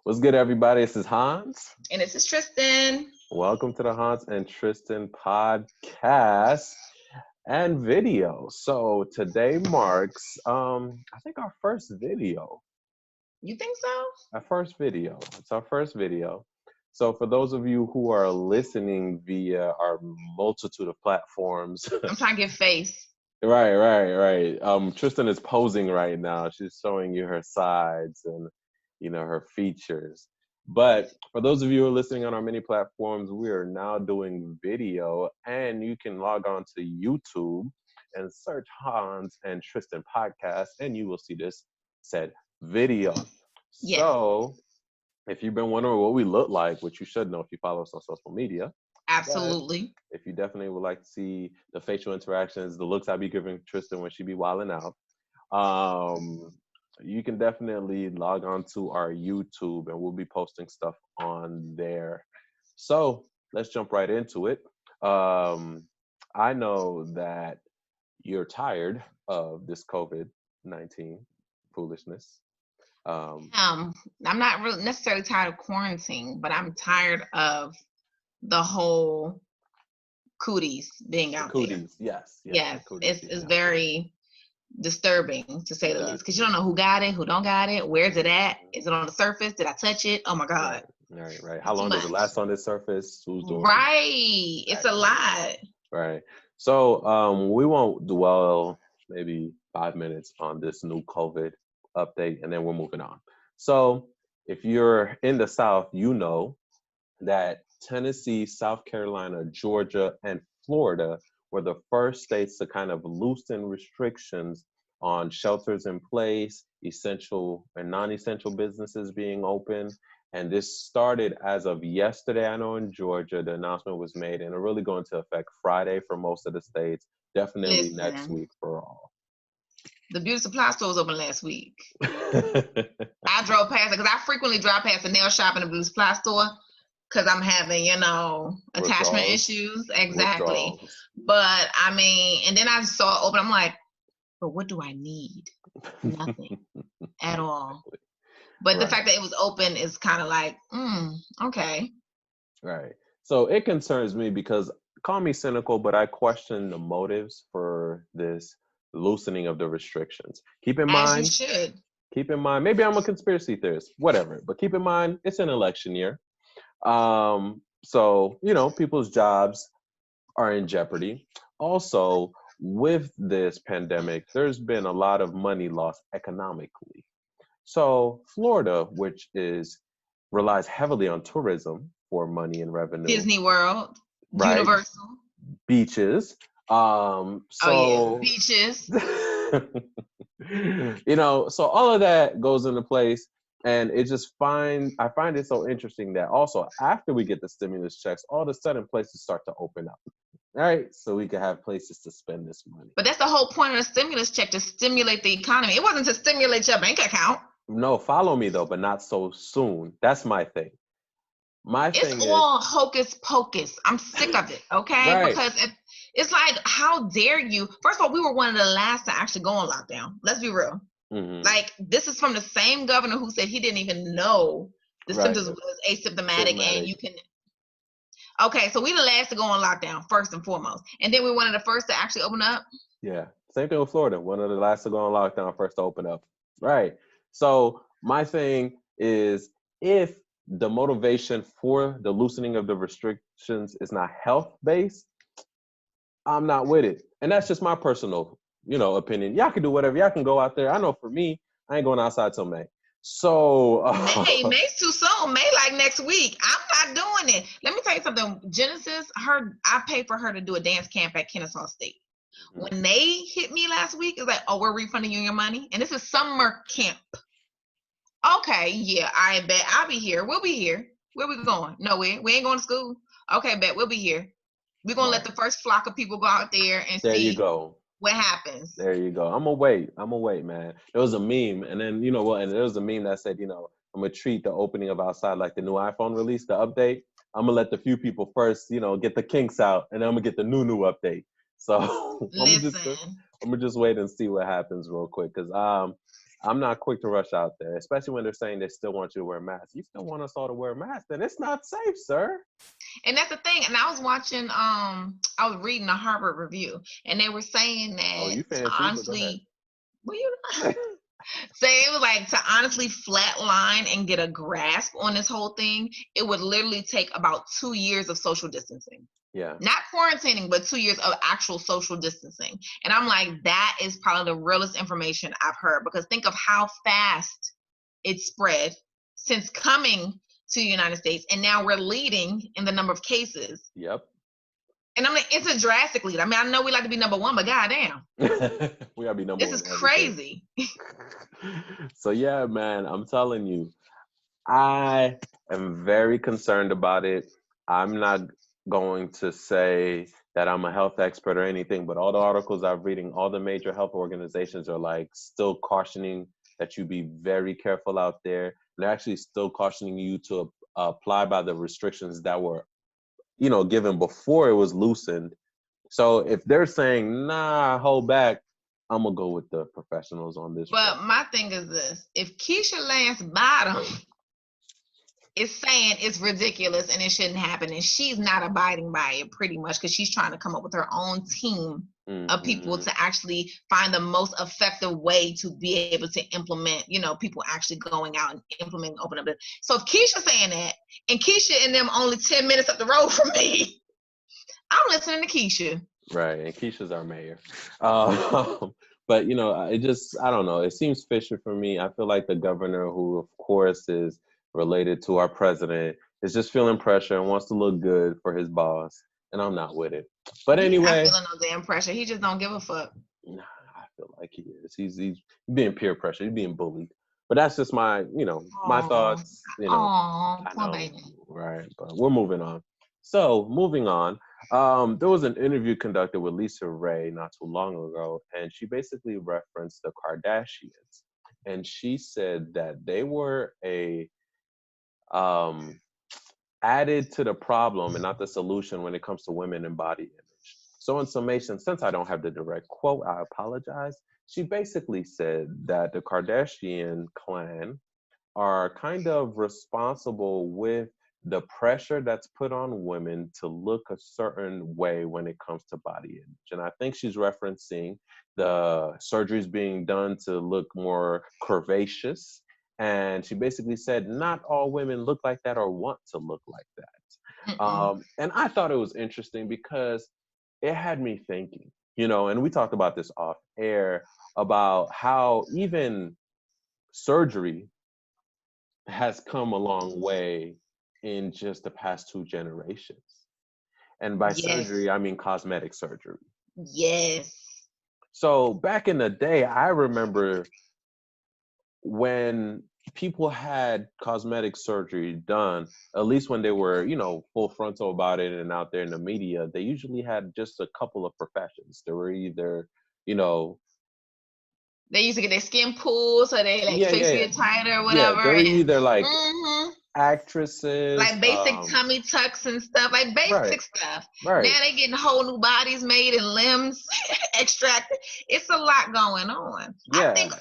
What's good, everybody? This is Hans. And this is Tristan. Welcome to the Hans and Tristan podcast and video. So today marks, I think our first video. You think so? Our first video. It's our first video. So for those of you who are listening via our multitude of platforms, I'm trying to get face. right. Tristan is posing right now. She's showing you her sides and her features. But for those of you who are listening on our many platforms, we are now doing video, and you can log on to YouTube and search Hans and Tristan podcast, and you will see this said video. Yes. So if you've been wondering what we look like, which you should know if you follow us on social media. Absolutely. If you definitely would like to see the facial interactions, the looks I be giving Tristan when she be wilding out, you can definitely log on to our YouTube and we'll be posting stuff on there. So let's jump right into it. I know that you're tired of this COVID-19 foolishness. I'm not really necessarily tired of quarantine, but I'm tired of the whole cooties being out there. Yes. It's very disturbing to say the least, because you don't know who got it, who don't got it, where's it at, is it on the surface, did I touch it? Oh my God. Right. How long does it last on this surface? Who's doing it? It's a lot. Right. So we won't dwell maybe 5 minutes on this new COVID update, and then we're moving on. So if you're in the South, you know that Tennessee, South Carolina, Georgia, and Florida were the first states to kind of loosen restrictions on shelters in place, essential and non-essential businesses being open. And this started as of yesterday. I know in Georgia, the announcement was made, and it really going to affect Friday for most of the states, definitely next week for all. The beauty supply store was open last week. I drove past it because I frequently drive past the nail shop and the beauty supply store because I'm having, attachment issues. Exactly. Withdrawals. But I mean, and then I saw it open. I'm like, but what do I need? Nothing at all. But the fact that it was open is kind of like, okay. Right. So it concerns me because, call me cynical, but I question the motives for this loosening of the restrictions. Keep in mind, as you should. Keep in mind, maybe I'm a conspiracy theorist, whatever, but keep in mind, it's an election year. So, people's jobs are in jeopardy. Also, with this pandemic, there's been a lot of money lost economically. So Florida, which relies heavily on tourism for money and revenue. Disney World, right? Universal. Beaches. Beaches. So all of that goes into place. And I find it so interesting that also after we get the stimulus checks, all of a sudden places start to open up. All right, so we can have places to spend this money. But that's the whole point of the stimulus check, to stimulate the economy. It wasn't to stimulate your bank account. No, follow me though, but not so soon. That's my thing. It's all hocus pocus. I'm sick of it, okay? Right. Because it's like, how dare you? First of all, we were one of the last to actually go on lockdown. Let's be real. Mm-hmm. Like, this is from the same governor who said he didn't even know the symptoms was asymptomatic. And you can. Okay, so we the last to go on lockdown, first and foremost. And then we're one of the first to actually open up. Yeah, same thing with Florida. One of the last to go on lockdown, first to open up. Right. So my thing is, if the motivation for the loosening of the restrictions is not health-based, I'm not with it. And that's just my personal, opinion. Y'all can do whatever. Y'all can go out there. I know for me, I ain't going outside till May. So May's too soon. May like next week. I'm not doing it. Let me tell you something. Genesis, I paid for her to do a dance camp at Kennesaw State. When they hit me last week, it's like, oh, we're refunding you your money. And this is summer camp. Okay, yeah, I bet I'll be here. We'll be here. Where we going? Nowhere. We ain't going to school. Okay, bet we'll be here. We're going to let the first flock of people go out there and there see you go. What happens. There you go. I'm going to wait, man. There was a meme, and then, and there was a meme that said, I'm going to treat the opening of outside like the new iPhone release, the update. I'm going to let the few people first, get the kinks out, and then I'm going to get the new update. So I'm going to just wait and see what happens real quick. Because I'm not quick to rush out there, especially when they're saying they still want you to wear a mask. You still want us all to wear a mask, then it's not safe, sir. And that's the thing. And I was watching, I was reading a Harvard review, and they were saying Oh, that you to fancy, but go ahead. honestly, well, you know, say it was like to honestly flatline and get a grasp on this whole thing, it would literally take about 2 years of social distancing. Yeah. Not quarantining, but 2 years of actual social distancing. And I'm like, that is probably the realest information I've heard, because think of how fast it spread since coming to the United States, and now we're leading in the number of cases. Yep. And I mean, it's a drastic lead. I mean, I know we like to be number one, but goddamn, We gotta be number this one. is crazy. So yeah, man, I'm telling you, I am very concerned about it. I'm not going to say that I'm a health expert or anything, but all the articles I'm reading, all the major health organizations are like still cautioning that you be very careful out there. They're actually still cautioning you to apply by the restrictions that were, given before it was loosened. So if they're saying, nah, hold back, I'm gonna go with the professionals on this. But my thing is this: if Keisha Lance Bottom is saying it's ridiculous and it shouldn't happen, and she's not abiding by it, pretty much because she's trying to come up with her own team of people to actually find the most effective way to be able to implement, people actually going out and implementing open up. So if Keisha's saying that, and Keisha and them only 10 minutes up the road from me, I'm listening to Keisha. Right, and Keisha's our mayor. But I don't know. It seems fishy for me. I feel like the governor, who of course is related to our president, is just feeling pressure and wants to look good for his boss, and I'm not with it. But anyway, he's not feeling no damn pressure. He just don't give a fuck. Nah, I feel like he is. He's being peer pressure. He's being bullied. But that's just my, my thoughts. I know, baby. right? But we're moving on. So moving on, there was an interview conducted with Lisa Ray not too long ago, and she basically referenced the Kardashians, and she said that they were added to the problem and not the solution when it comes to women and body image. So in summation, since I don't have the direct quote, I apologize. She basically said that the Kardashian clan are kind of responsible with the pressure that's put on women to look a certain way when it comes to body image. And I think she's referencing the surgeries being done to look more curvaceous. And she basically said, not all women look like that or want to look like that. And I thought it was interesting because it had me thinking, and we talked about this off air about how even surgery has come a long way in just the past 2 generations. And by surgery, I mean cosmetic surgery. Yes. So back in the day, I remember when people had cosmetic surgery done, at least when they were, full frontal about it and out there in the media, they usually had just a couple of professions. They were either, they used to get their skin pulled, so they face get tighter or whatever. Yeah, they were either like actresses, like basic tummy tucks and stuff, like basic stuff. Right. Now they getting whole new bodies made and limbs extracted. It's a lot going on. Yeah. I think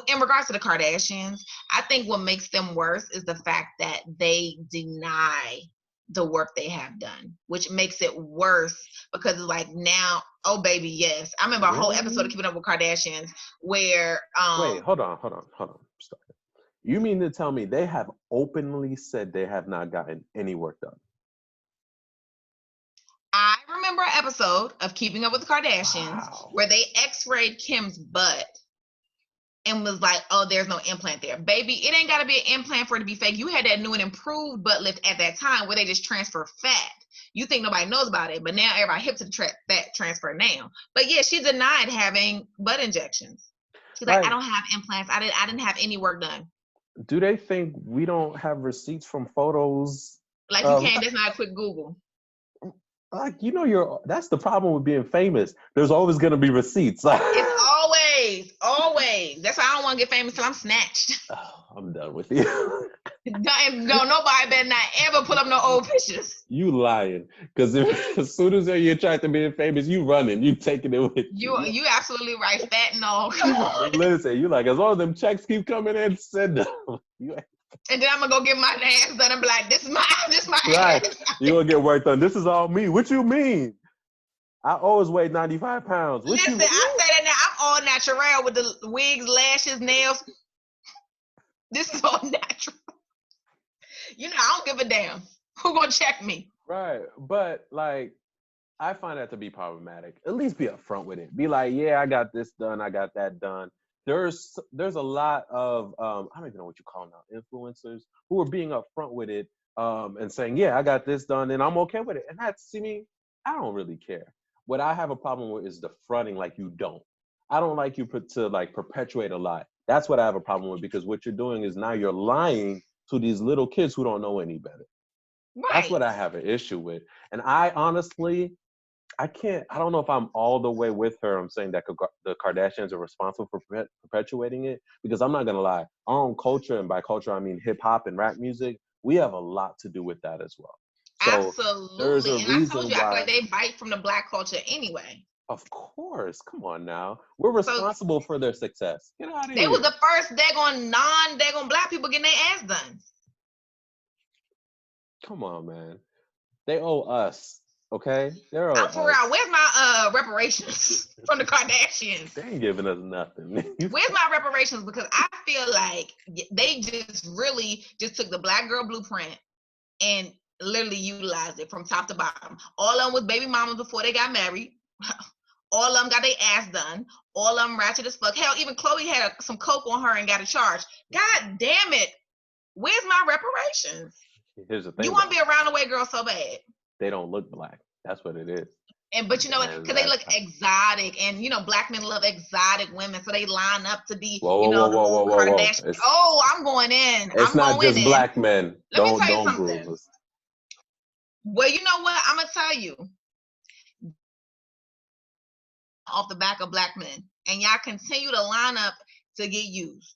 in regards to the Kardashians, I think what makes them worse is the fact that they deny the work they have done, which makes it worse because it's like now, oh baby, yes. I remember a whole episode of Keeping Up with Kardashians where wait, hold on. Stop it. You mean to tell me they have openly said they have not gotten any work done? I remember an episode of Keeping Up with the Kardashians where they x-rayed Kim's butt and was like, oh, there's no implant there. Baby, it ain't got to be an implant for it to be fake. You had that new and improved butt lift at that time where they just transfer fat. You think nobody knows about it, but now everybody hip to the fat transfer now. But yeah, she denied having butt injections. She's like, I don't have implants. I didn't have any work done. Do they think we don't have receipts from photos? Like you can't, that's not a quick Google. Like, that's the problem with being famous. There's always going to be receipts. It's always. That's why I don't want to get famous till I'm snatched. Oh, I'm done with you. No, nobody better not ever pull up no old pictures. You lying. Because as soon as you're trying to be famous, you running. You taking it with you. You absolutely right. Fat and all. Come on. Listen, you like, as long as them checks keep coming in, send them. And then I'm gonna go get my nails done and be like, this my Right. ass. You gonna get work done. This is all me. What you mean? I always weigh 95 pounds. What Listen, you mean? I say that now. I'm all natural with the wigs, lashes, nails. This is all natural. I don't give a damn. Who gonna check me? Right. But like, I find that to be problematic. At least be upfront with it. Be like, yeah, I got this done. I got that done. There's a lot of I don't even know what you call them now, influencers who are being upfront with it and saying, yeah, I got this done and I'm okay with it. And that's, see me, I don't really care. What I have a problem with is the fronting like you don't. I don't like you to like perpetuate a lie. That's what I have a problem with, because what you're doing is now you're lying to these little kids who don't know any better. Right. That's what I have an issue with. And I honestly, I don't know if I'm all the way with her. I'm saying that the Kardashians are responsible for perpetuating it, because I'm not going to lie. Our own culture, and by culture, I mean hip hop and rap music, we have a lot to do with that as well. So absolutely. there's a reason I told you, why, I feel like they bite from the Black culture anyway. Of course. Come on now. We're responsible for their success. Get out of here. They was the first non-daggone Black people getting their ass done. Come on, man. They owe us. Okay, they're I'm for real. Where's my reparations from the Kardashians? They ain't giving us nothing. Where's my reparations? Because I feel like they just took the Black girl blueprint and literally utilized it from top to bottom. All of them was baby mamas before they got married. All of them got their ass done. All of them ratchet as fuck. Hell, even Chloe had some coke on her and got a charge. God damn it! Where's my reparations? Here's the thing. You want to be a roundaway girl so bad. They don't look Black. That's what it is. But you know what? Because they look exotic, and Black men love exotic women, so they line up to be, whoa, Kardashian. Oh, I'm going in. It's not just Black men. Let me tell you something. Well, you know what? I'm gonna tell you. Off the back of Black men, and y'all continue to line up to get used.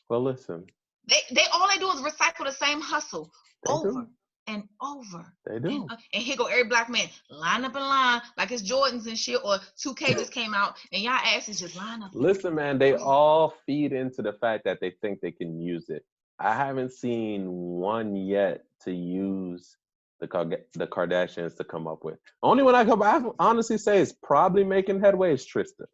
Well, listen. They all they do is recycle the same hustle over and over. They do. And here go every Black man line up in line like it's Jordans and shit, or 2K just came out and y'all asses just line up. Listen, man, they all feed into the fact that they think they can use it. I haven't seen one yet to use the Kardashians to come up with. Only one I honestly say is probably making headway is Tristan.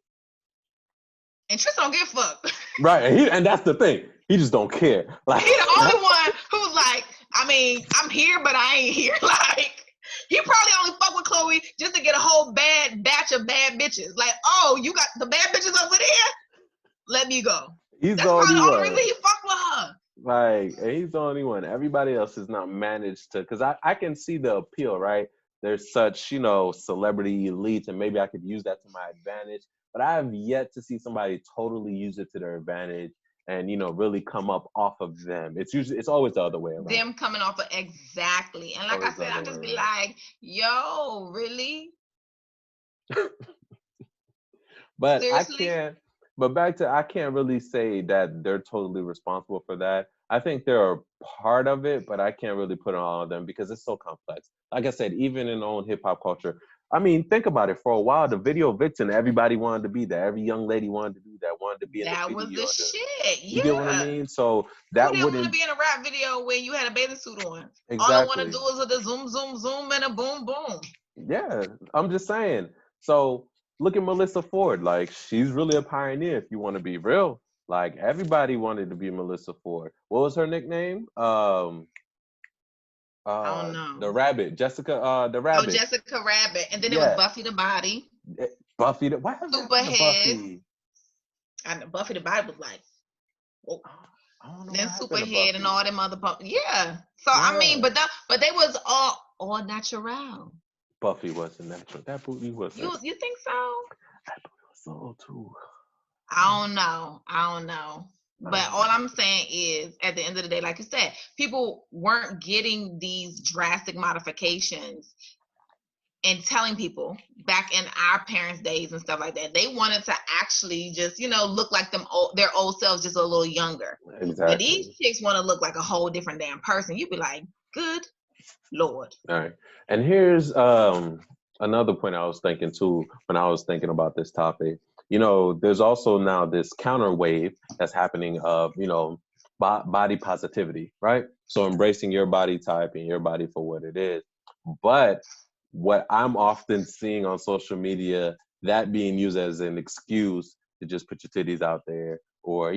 And Tristan don't give a fuck. Right, and that's the thing. He just don't care. Like, he the only one who's like, I mean, I'm here, but I ain't here. Like, he probably only fuck with Chloe just to get a whole bad batch of bad bitches. Like, oh, you got the bad bitches over there? Let me go. That's probably the only reason he fuck with her. Like, he's the only one. Everybody else has not managed to, because I can see the appeal, right? There's such, celebrity elites, and maybe I could use that to my advantage. But I have yet to see somebody totally use it to their advantage and, really come up off of them. It's always the other way around. Them coming off of, exactly. And like I said, I just be like, yo, really? But seriously? I can't really say that they're totally responsible for that. I think they're a part of it, but I can't really put it on all of them because it's so complex. Like I said, even in our own hip hop culture, I mean, think about it. For a while, the video vixen, everybody wanted to be that. Every young lady wanted to do that, wanted to be in the video. That was the shit. You get what I mean? So that wouldn't want to be in a rap video when you had a bathing suit on. Exactly. All I want to do is the zoom, zoom, zoom, and a boom, boom. Yeah, I'm just saying. So look at Melissa Ford. Like, she's really a pioneer if you want to be real. Like, everybody wanted to be Melissa Ford. What was her nickname? I don't know. The Rabbit. Jessica, the Rabbit. Oh, Jessica Rabbit. And then it was Buffy the Body. Buffy the... Why is Superhead. And Buffy the Body was like... Oh. Then Superhead and all them other... Yeah. So, yeah. I mean, but they was all natural. Buffy wasn't natural. That booty wasn't. You think so? That booty was so too... I don't know. But all I'm saying is, at the end of the day, like you said, people weren't getting these drastic modifications and telling people back in our parents' days and stuff like that, they wanted to actually just, look like their old selves, just a little younger. Exactly. But these chicks want to look like a whole different damn person. You'd be like, good Lord. All right. And here's another point I was thinking too when I was thinking about this topic. There's also now this counter wave that's happening of, body positivity, right? So embracing your body type and your body for what it is. But what I'm often seeing on social media, that being used as an excuse to just put your titties out there, or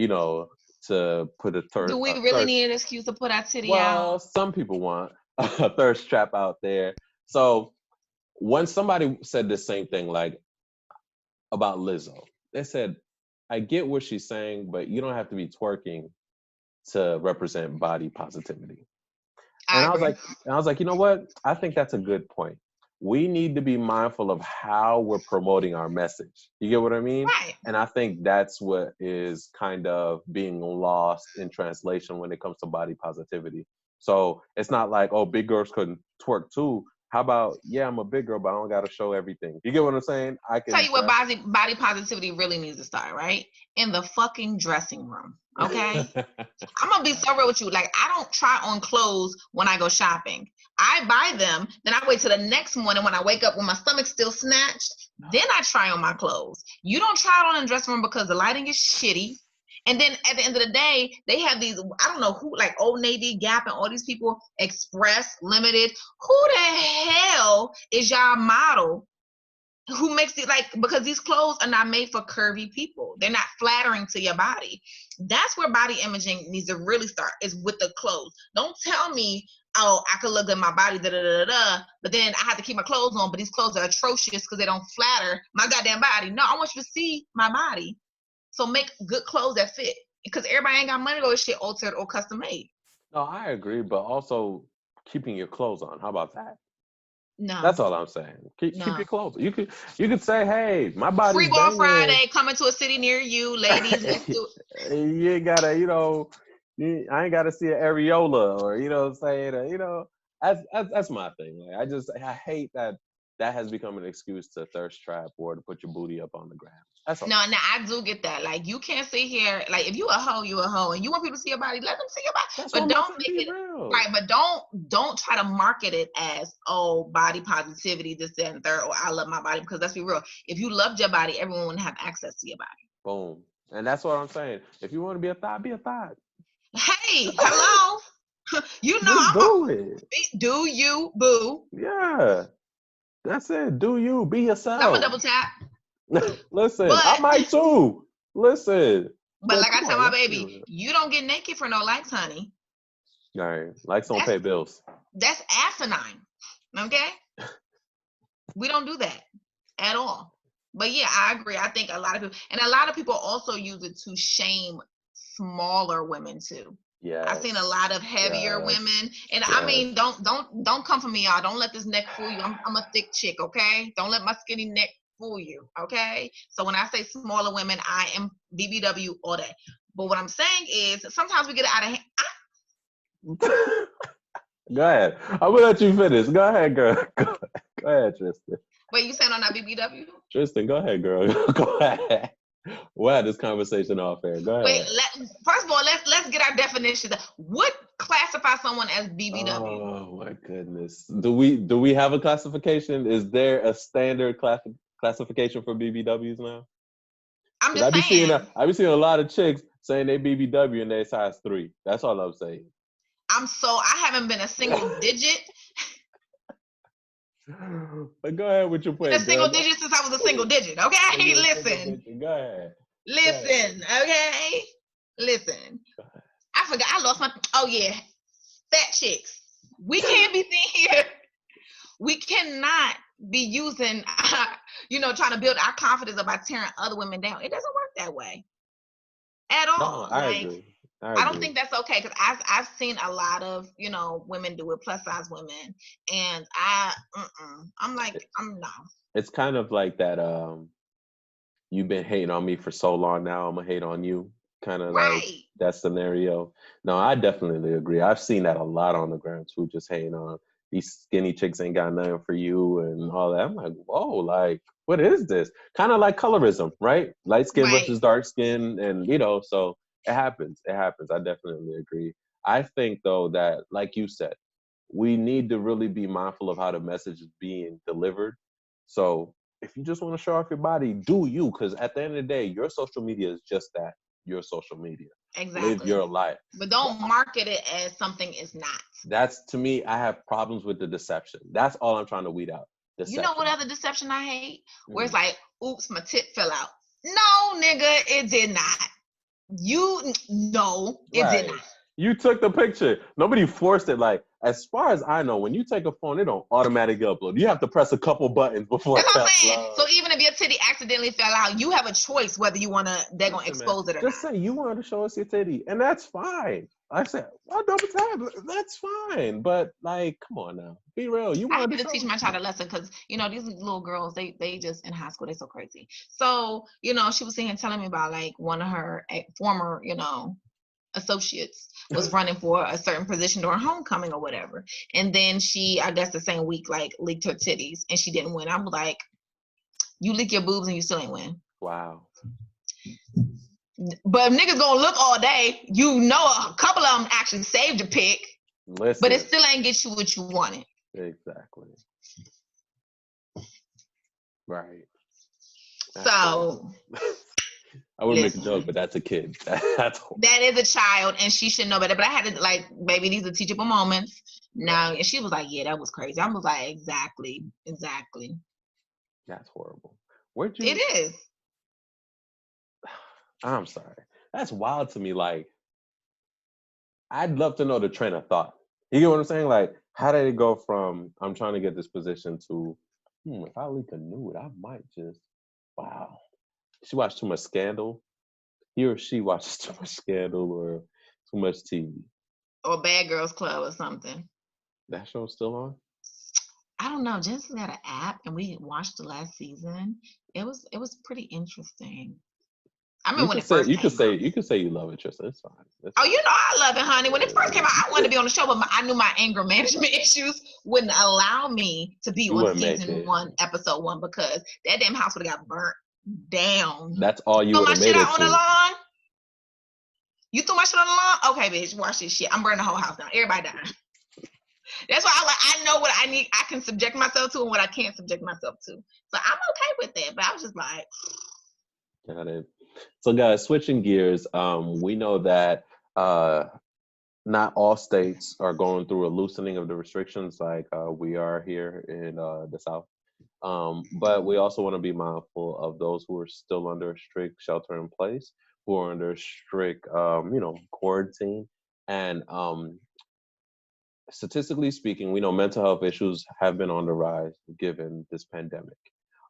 to put a Do we really need an excuse to put our titty well, out? some people want a thirst trap out there. So when somebody said the same thing, like about Lizzo, they said, I get what she's saying, but you don't have to be twerking to represent body positivity. And I was like, you know what? I think that's a good point. We need to be mindful of how we're promoting our message. You get what I mean? Right. And I think that's what is kind of being lost in translation when it comes to body positivity. So it's not like, oh, big girls couldn't twerk too. How about, yeah, I'm a big girl, but I don't got to show everything. You get what I'm saying? I can tell you what body positivity really needs to start, right? In the fucking dressing room. Okay? I'm gonna be so real with you. Like, I don't try on clothes when I go shopping. I buy them, then I wait till the next morning when I wake up when my stomach's still snatched. Then I try on my clothes. You don't try it on in the dressing room because the lighting is shitty. And then at the end of the day, they have these, I don't know who, like Old Navy, Gap, and all these people, Express, Limited. Who the hell is y'all model who makes it, like, because these clothes are not made for curvy people. They're not flattering to your body. That's where body imaging needs to really start, is with the clothes. Don't tell me, oh, I could look at my body, but then I have to keep my clothes on, but these clothes are atrocious because they don't flatter my goddamn body. No, I want you to see my body. So make good clothes that fit, because everybody ain't got money to go shit altered or custom made. No, I agree, but also keeping your clothes on. How about that? No. That's all I'm saying. Keep your clothes. You could say, hey, my body's Free Ball banging. Friday coming to a city near you, ladies. Let's do it. You ain't gotta, I ain't gotta see an areola or say that, that's my thing. Like, I hate that has become an excuse to thirst trap or to put your booty up on the ground. That's all. No, I do get that. Like, you can't sit here, like, if you a hoe, you a hoe, and you want people to see your body, let them see your body. That's but don't make it real. Right. But don't try to market it as, oh, body positivity, this, that, and third, or I love my body. Because let's be real, if you loved your body, everyone would have access to your body. Boom. And that's what I'm saying. If you want to be a thought, be a thought. Hey, hello. Just do it. Do you, boo? Yeah. That's it. Do you. Be yourself. I'm gonna double tap. Listen, I might too. Listen. But like I tell my baby, you don't get naked for no likes, honey. All right. Likes don't pay bills. That's asinine. Okay? We don't do that at all. But yeah, I agree. I think a lot of people also use it to shame smaller women too. Yeah, I've seen a lot of heavier women, and I mean, don't come for me, y'all. Don't let this neck fool you. I'm a thick chick, okay? Don't let my skinny neck fool you, okay? So when I say smaller women, I am BBW all day. But what I'm saying is, sometimes we get it out of hand. Go ahead. I'm gonna let you finish. Go ahead, girl. Go ahead, Tristan. Wait, you saying I'm not BBW? Tristan, go ahead, girl. Go ahead. We'll have this conversation off air. Go ahead. Wait, first of all, let's get our definitions. What classifies someone as BBW? Oh my goodness. Do we have a classification? Is there a standard classification for BBWs now? I'm just saying. I be seeing a lot of chicks saying they BBW and they size 3. That's all I'm saying. I haven't been a single digit. But go ahead with your point. A single digit since I was a single digit. Okay, listen. Go ahead. Listen. Okay, listen. I forgot. I lost my. Oh yeah, fat chicks. We can't be seen here. We cannot be using, trying to build our confidence by tearing other women down. It doesn't work that way at all. No, I agree. I don't think that's okay, because I've seen a lot of women do it, plus size women, and I'm like, no. It's kind of like that. You've been hating on me for so long now, I'm gonna hate on you. Kind of like that scenario. No, I definitely agree. I've seen that a lot on the ground too, just hating on these skinny chicks ain't got nothing for you and all that. I'm like, whoa, like, what is this? Kind of like colorism, right? Light skin Right. versus dark skin. And, so it happens. It happens. I definitely agree. I think, though, that, like you said, we need to really be mindful of how the message is being delivered. So if you just want to show off your body, do you, because at the end of the day, your social media is just that, your social media. Exactly. Live your life. But don't market it as something it's not. That's, to me, I have problems with the deception. That's all I'm trying to weed out. Deception. You know what other deception I hate? Where it's like, oops, my tit fell out. No, nigga, it did not. It did not. You took the picture. Nobody forced it. Like, as far as I know, when you take a phone, it don't automatically upload. You have to press a couple buttons before That's it what I'm saying. uploads. So even if your titty accidentally fell out, you have a choice whether you want to, they're going to expose it or Just not. say you wanted to show us your titty, and that's fine. I said, well, double tap, that's fine. But, like, come on now. Be real. You I wanted had to teach my child a lesson because, these little girls, they just in high school, they're so crazy. So, she was sitting here telling me about, like, one of her former, associates was running for a certain position during homecoming or whatever. And then she, I guess the same week, like, leaked her titties and she didn't win. I'm like, you leak your boobs and you still ain't win. Wow. But if niggas gonna look all day, a couple of them actually saved your pick. Listen. But it still ain't get you what you wanted. Exactly. Right. So I would make a joke, but that's a kid. That is a child, and she should know better. But I had to, like, baby, these are teachable moments. Now, and she was like, yeah, that was crazy. I was like, exactly. That's horrible. It is. I'm sorry. That's wild to me. Like, I'd love to know the train of thought. You get what I'm saying? Like, how did it go from, I'm trying to get this position to, if I leak a nude, I might just, wow. She watched too much Scandal. He or she watches too much Scandal or too much TV. Or Bad Girls Club or something. That show's still on? I don't know. Jensen got an app, and we watched the last season. It was pretty interesting. I mean, when it first came out. You could say you love it, Tristan. It's fine. I love it, honey. When it first came out, I wanted to be on the show, but I knew my anger management issues wouldn't allow me to be on season 1, episode 1, because that damn house would have got burnt down. That's all you would have made it on the lawn? You threw my shit on the lawn? Okay, bitch, watch this shit. I'm burning the whole house down. Everybody dying. That's why I know what I need. I can subject myself to and what I can't subject myself to. So I'm okay with that. But I was just like, got it. So, guys, switching gears, we know that not all states are going through a loosening of the restrictions like we are here in the South. But we also want to be mindful of those who are still under strict shelter in place, who are under strict, quarantine. And statistically speaking, we know mental health issues have been on the rise given this pandemic.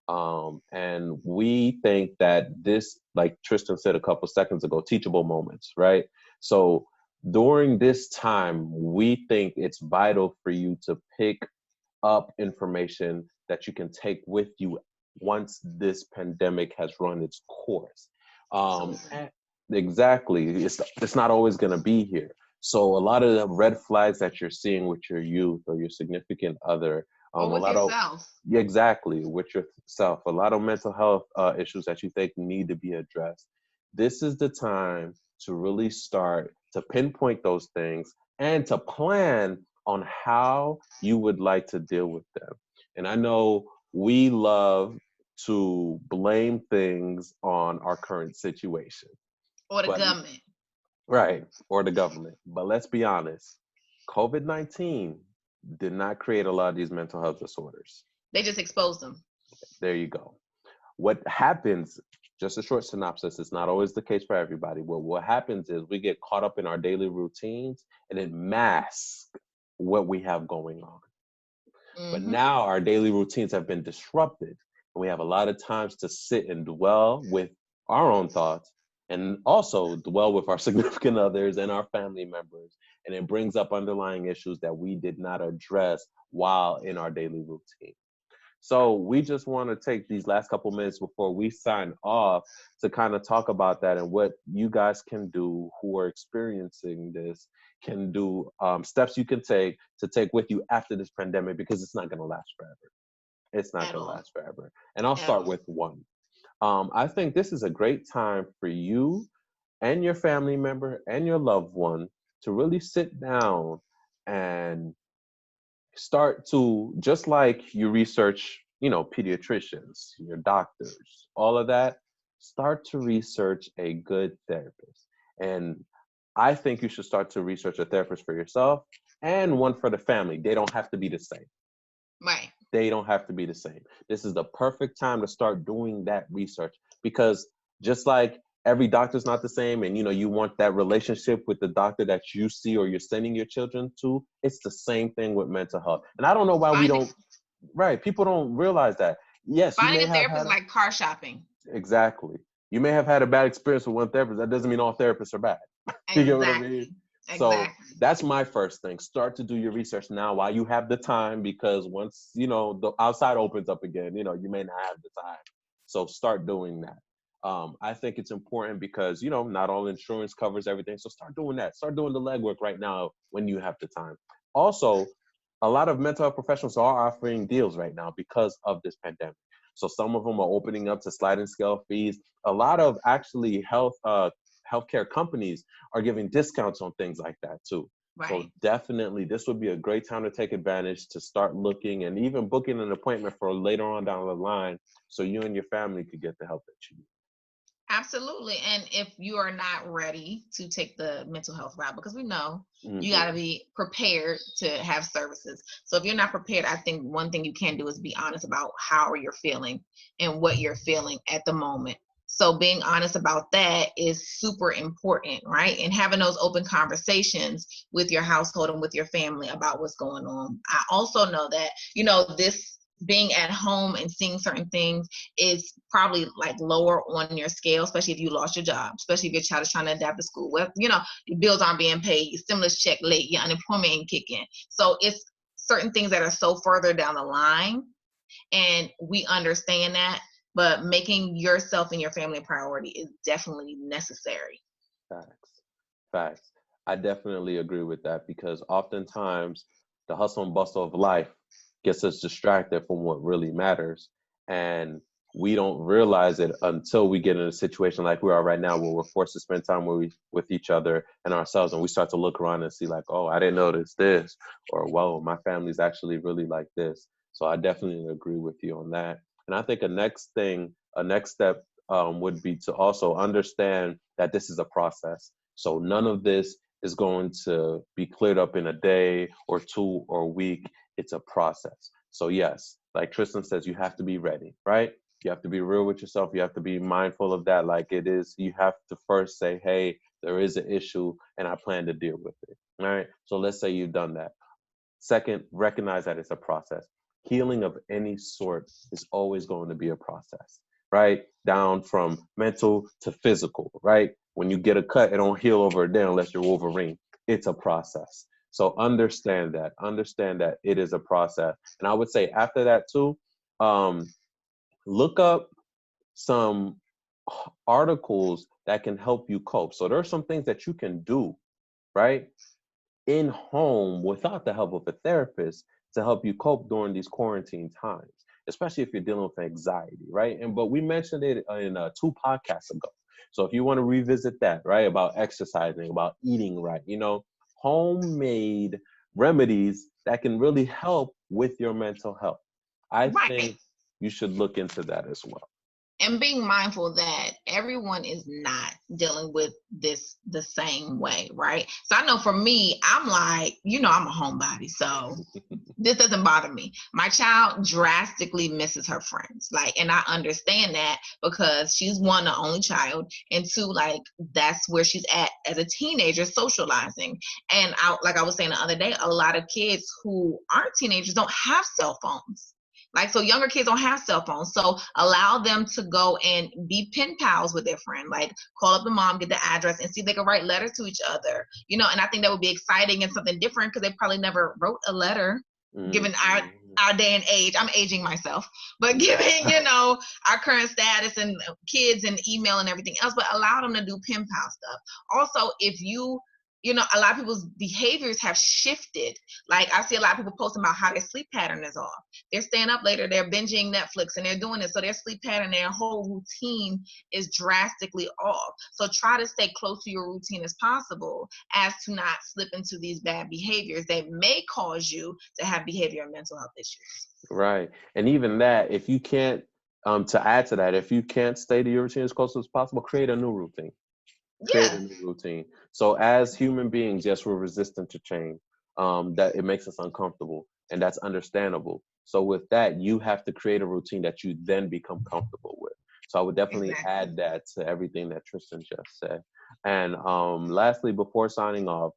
And we think that this, like Tristan said a couple seconds ago, teachable moments, right? So during this time, we think it's vital for you to pick up information that you can take with you once this pandemic has run its course. Exactly. It's not always going to be here. So a lot of the red flags that you're seeing with your youth or your significant other, or with yourself. Exactly, with yourself. A lot of mental health issues that you think need to be addressed. This is the time to really start to pinpoint those things and to plan on how you would like to deal with them. And I know we love to blame things on our current situation. Or the government. Right, or the government. But let's be honest, COVID-19 did not create a lot of these mental health disorders. They just exposed them. There you go. What happens, just a short synopsis, it's not always the case for everybody. What happens is we get caught up in our daily routines and it masks what we have going on. Mm-hmm. But now our daily routines have been disrupted and we have a lot of times to sit and dwell with our own thoughts and also dwell with our significant others and our family members. And it brings up underlying issues that we did not address while in our daily routine. So we just want to take these last couple minutes before we sign off to kind of talk about that and what you guys can do who are experiencing this can do, steps you can take to take with you after this pandemic, because it's not going to last forever. It's not At going to all. last forever. And I'll At start all. with one. I think this is a great time for you and your family member and your loved one to really sit down and start to, just like you research, pediatricians, your doctors, all of that, start to research a good therapist. And I think you should start to research a therapist for yourself and one for the family. They don't have to be the same. Right. They don't have to be the same. This is the perfect time to start doing that research, because just like every doctor's not the same, and you want that relationship with the doctor that you see or you're sending your children to, it's the same thing with mental health. And I don't know why we Finding don't, right, people don't realize that. Yes, you finding may a have therapist had is like car shopping. exactly. You may have had a bad experience with one therapist. That doesn't mean all therapists are bad. You get what I mean? Exactly. So Exactly. that's my first thing. Start to do your research now while you have the time, because once the outside opens up again, you may not have the time. So start doing that. I think it's important because not all insurance covers everything. So start doing that. Start doing the legwork right now when you have the time. Also, a lot of mental health professionals are offering deals right now because of this pandemic. So some of them are opening up to sliding scale fees. A lot of actually healthcare companies are giving discounts on things like that too. So Right. definitely this would be a great time to take advantage, to start looking and even booking an appointment for later on down the line, so you and your family could get the help that you need. Absolutely. And if you are not ready to take the mental health route, because we know you got to Hmm. be prepared to have services. So if you're not prepared, I think one thing you can do is be honest about how you're feeling and what you're feeling at the moment. So being honest about that is super important, right? And having those open conversations with your household and with your family about what's going on. I also know that, this being at home and seeing certain things is probably like lower on your scale, especially if you lost your job, especially if your child is trying to adapt to school. Well, your bills aren't being paid, your stimulus check late, your unemployment ain't kicking. So it's certain things that are so further down the line, and we understand that. But making yourself and your family a priority is definitely necessary. Facts. Facts. I definitely agree with that, because oftentimes the hustle and bustle of life gets us distracted from what really matters. And we don't realize it until we get in a situation like we are right now, where we're forced to spend time with each other and ourselves. And we start to look around and see like, oh, I didn't notice this, or whoa, my family's actually really like this. So I definitely agree with you on that. And I think a next step would be to also understand that this is a process. So none of this is going to be cleared up in a day or two or a week. It's a process. So yes, like Tristan says, you have to be ready, right? You have to be real with yourself. You have to be mindful of that. Like it is, you have to first say, hey, there is an issue and I plan to deal with it. All right. So let's say you've done that. Second, recognize that it's a process. Healing of any sort is always going to be a process, right? Down from mental to physical, right? When you get a cut, it don't heal over a day unless you're Wolverine. It's a process. So understand that it is a process. And I would say after that too, um, look up some articles that can help you cope. So there are some things that you can do, right, in home without the help of a therapist to help you cope during these quarantine times, especially if you're dealing with anxiety, right? And but we mentioned it in 2 podcasts ago. So if you want to revisit that, right, about exercising, about eating right, homemade remedies that can really help with your mental health. I Right. think you should look into that as well. And being mindful that everyone is not dealing with this the same way, right? So I know for me, I'm like, I'm a homebody, so this doesn't bother me. My child drastically misses her friends, and I understand that because she's one, the only child, and two, like that's where she's at as a teenager, socializing. And like I was saying the other day, a lot of kids who aren't teenagers don't have cell phones. So younger kids don't have cell phones. So allow them to go and be pen pals with their friend. Like call up the mom, get the address, and see if they can write letters to each other. And I think that would be exciting and something different because they probably never wrote a letter, given our Mhm. our day and age. I'm aging myself, but giving, our current status and kids and email and everything else, but allow them to do pen pal stuff. Also, if a lot of people's behaviors have shifted. Like I see a lot of people posting about how their sleep pattern is off. They're staying up later, they're binging Netflix, and they're doing it. So their sleep pattern, their whole routine is drastically off. So try to stay close to your routine as possible as to not slip into these bad behaviors that may cause you to have behavior and mental health issues. Right. And even that, if you can't, to add to that, if you can't stay to your routine as close as possible, create a new routine. Create a new routine. So as human beings, yes, we're resistant to change. That it makes us uncomfortable, and that's understandable. So with that, you have to create a routine that you then become comfortable with. So I would definitely add that to everything that Tristan just said. And lastly, before signing off,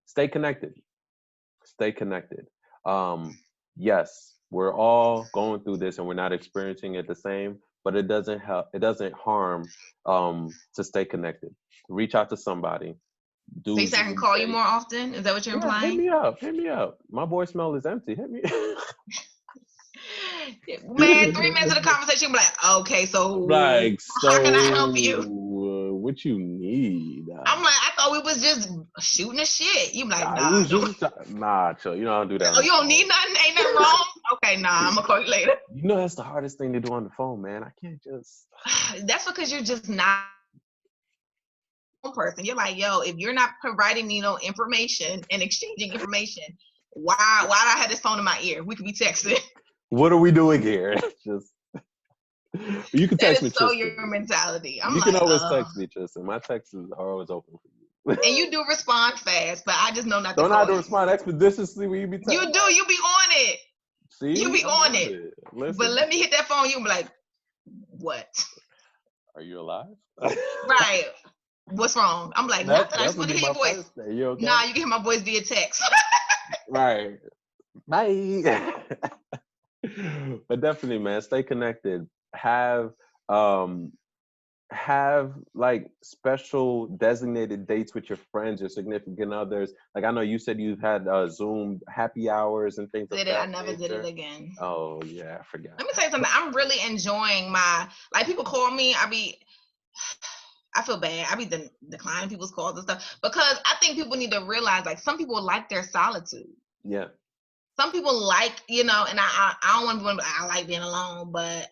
stay connected. Stay connected. Yes, we're all going through this, and we're not experiencing it the same. But it doesn't help. It doesn't harm to stay connected. Reach out to somebody. So you say I can call you more often? Is that what you're implying? Hit me up. Hit me up. My voicemail is empty. Hit me. Man, 3 minutes of the conversation, I'm like, okay, so how can I help you? What you need? I'm like, I thought we was just shooting the shit. You like, nah, chill. You know I don't do that. Oh, you don't need nothing? Ain't nothing wrong? Okay, nah, I'm gonna call you later. You know that's the hardest thing to do on the phone, man. I can't just. That's because you're just not a person. You're like, yo, if you're not providing me no information and exchanging information, why do I have this phone in my ear? We could be texting. What are we doing here? Just. You can text me, so Tristan. your mentality. You can always text me, Tristan. My texts are always open for you. And you do respond fast, but I just know not to. Don't know how to respond expeditiously when you be texting. You do. You be on it. See, you be on it. But let me hit that phone. You be like, what? Are you alive? Right. What's wrong? I'm like, not that I just want to hear your voice. You okay? Nah, you can hear my voice via text. Right. Bye. But definitely, man, stay connected. Have like special designated dates with your friends or significant others. Like I know you said you've had Zoom happy hours and things like that. I never did it again. Oh yeah, I forgot. Let me tell you something. I'm really enjoying people call me. I feel bad. I be declining people's calls and stuff because I think people need to realize like some people like their solitude. Yeah. Some people like, and I don't want to be, I like being alone, but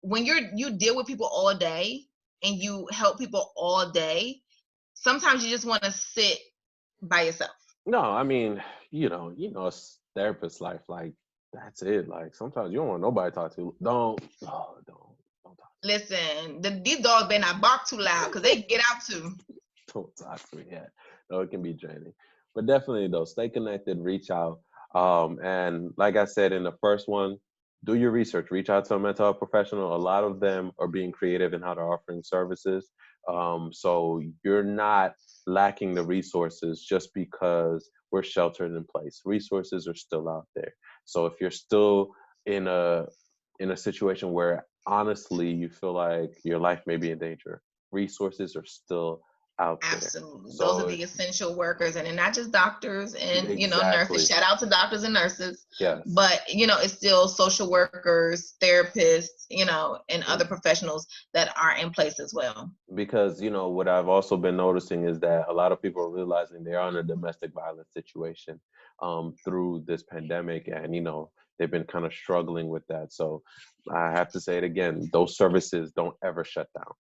when you deal with people all day and you help people all day, sometimes you just want to sit by yourself. No, I mean, it's therapist life, like that's it. Like sometimes you don't want nobody to talk to. Don't talk. Listen, these dogs better not bark too loud because they get out too. Don't talk to me yet. No, it can be draining. But definitely though, stay connected, reach out. And like I said in the first one, do your research, reach out to a mental health professional. A lot of them are being creative in how they're offering services. So you're not lacking the resources just because we're sheltered in place. Resources are still out there. So if you're still in a situation where honestly you feel like your life may be in danger, resources are still out there. Absolutely. So those are the essential workers, and not just doctors and nurses. Shout out to doctors and nurses. Yes. But it's still social workers, therapists, and other professionals that are in place as well. Because what I've also been noticing is that a lot of people are realizing they are in a domestic violence situation through this pandemic, and they've been kind of struggling with that. So I have to say it again: those services don't ever shut down.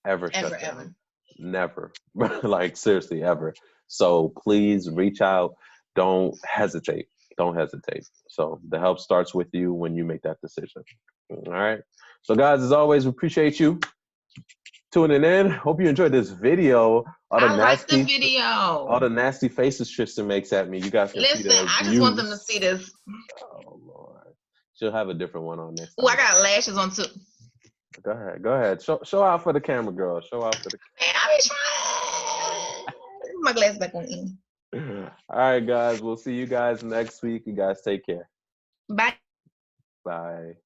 Ever shut down. Never. Like seriously, ever. So please reach out. Don't hesitate. So the help starts with you when you make that decision. All right. So guys, as always, we appreciate you tuning in. Hope you enjoyed this video. I like the video. All the nasty faces Tristan makes at me. You guys can see that. I just want them to see this. Oh Lord. She'll have a different one on next time. Oh, I got lashes on too. Go ahead. Show out for the camera, girl. Show out for the camera. Man, I be trying. My glasses back on in. All right, guys. We'll see you guys next week. You guys take care. Bye. Bye.